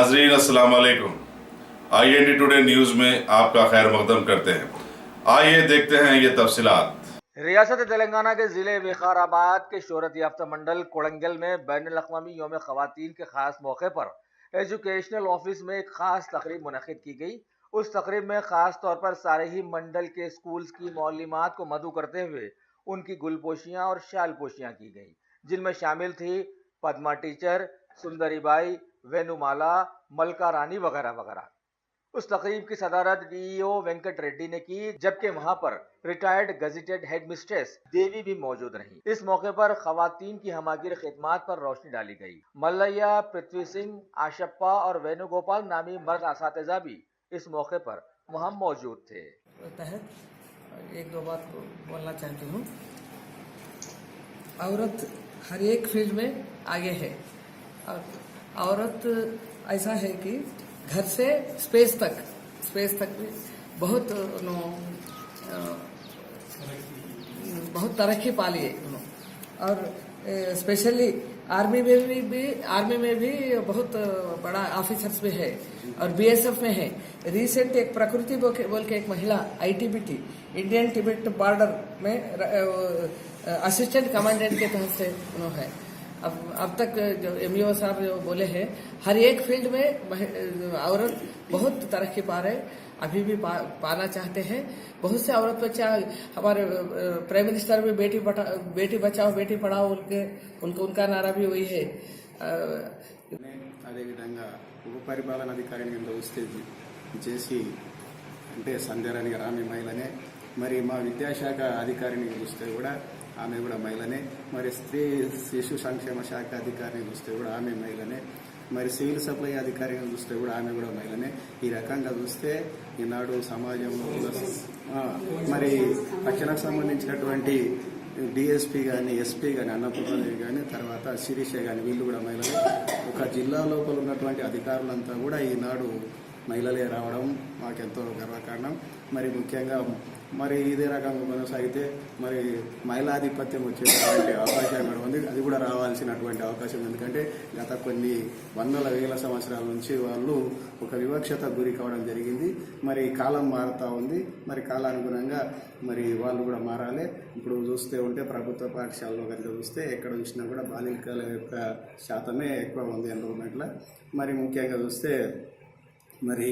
नाजरीन अस्सलाम वालेकुम। IND टुडे न्यूज में आपका खैर मकदम करते हैं। आइए देखते हैं ये तफसीलात। रियासत तेलंगाना के जिले विकाराबाद के शोहरत याफ्ता मंडल कोड़ंगल में बैनुल अक़वामी यौम ख़वातीन के खास मौके पर एजुकेशनल ऑफिस में एक खास तकरीब मुनक़िद की गई। उस तकरीब में खास तौर पर सारे ही मंडल के स्कूल्स की मौलिमात को मदऊ करते हुए उनकी गुलपोशियाँ और शालपोशियाँ की गई, जिनमें शामिल थी पद्मा टीचर, सुंदरी बाई, वेनुमाला, मलका रानी वगैरह वगैरह। उस तकरीब की सदारत DEO वेंकट रेड्डी ने की, जबकि वहां पर रिटायर्ड गजेटेड हेड मिस्ट्रेस देवी भी मौजूद रही। इस मौके पर खवातीन की हमागिर खिदमात पर रोशनी डाली गई। मल्लैया, पृथ्वी सिंह, आशप्पा और वेणुगोपाल नामी मर्द असातिज़ा भी इस मौके पर वहां मौजूद थे। तहत एक दो बात को बोलना चाहती हूँ। औरत हर एक फील्ड में आगे है और औरत ऐसा है कि घर से स्पेस तक भी बहुत बहुत तरक्की पा लिए और स्पेशली आर्मी में भी बहुत बड़ा ऑफिसर्स भी है और BSF में है। रिसेंट एक प्रकृति बोल के एक महिला ITBT इंडियन तिब्बत बॉर्डर में असिस्टेंट कमांडेंट के तहत से उन्होंने है। अब तक जो MUO साहब जो बोले हैं, हर एक फील्ड में औरत बहुत तरक्की पा रहे, अभी भी पाना चाहते हैं। बहुत से औरत बच्चा, हमारे प्राइम मिनिस्टर भी बेटी बचाओ बेटी पढ़ाओ उनका नारा भी वही है। అదే విధంగా ఉప పరిపాలన అధికారిని కింద వస్తే చేసి అంటే సంధ్యారాణి గారు ఆమె మహిళనే, మరి మా విద్యాశాఖ అధికారిని చూస్తే కూడా ఆమె కూడా మహిళనే, మరి స్త్రీ శిశు సంక్షేమ శాఖ అధికారిని చూస్తే కూడా ఆమె మహిళనే, మరి సివిల్ సప్లై అధికారిని చూస్తే కూడా ఆమె కూడా మహిళనే। ఈ రకంగా చూస్తే ఈనాడు సమాజంలో మరి రక్షణకు సంబంధించినటువంటి DSP కానీ SP కానీ అన్నపూర్ణదేవి కానీ తర్వాత శిరీష కానీ వీళ్ళు కూడా మహిళలే। ఒక జిల్లా లోపల ఉన్నటువంటి అధికారులంతా కూడా ఈనాడు మహిళలే రావడం మాకెంతో గర్వకారణం। మరి ముఖ్యంగా మరి ఇదే రకంగా కొనసాగితే మరి మహిళాధిపత్యం వచ్చేటువంటి అవకాశం కూడా ఉంది, అది కూడా రావాల్సినటువంటి అవకాశం। ఎందుకంటే గత కొన్ని వందల వేల సంవత్సరాల నుంచి వాళ్ళు ఒక వివక్షత గురి కావడం జరిగింది। మరి కాలం మారుతూ ఉంది, మరి కాలానుగుణంగా మరి వాళ్ళు కూడా మారాలి। ఇప్పుడు చూస్తే ఉంటే ప్రభుత్వ పాఠశాలలో కనుక చూస్తే ఎక్కడ చూసినా కూడా బాలికల యొక్క శాతమే ఎక్కువ ఉంది ఎన్రోల్మెంట్లో। మరి ముఖ్యంగా చూస్తే మరి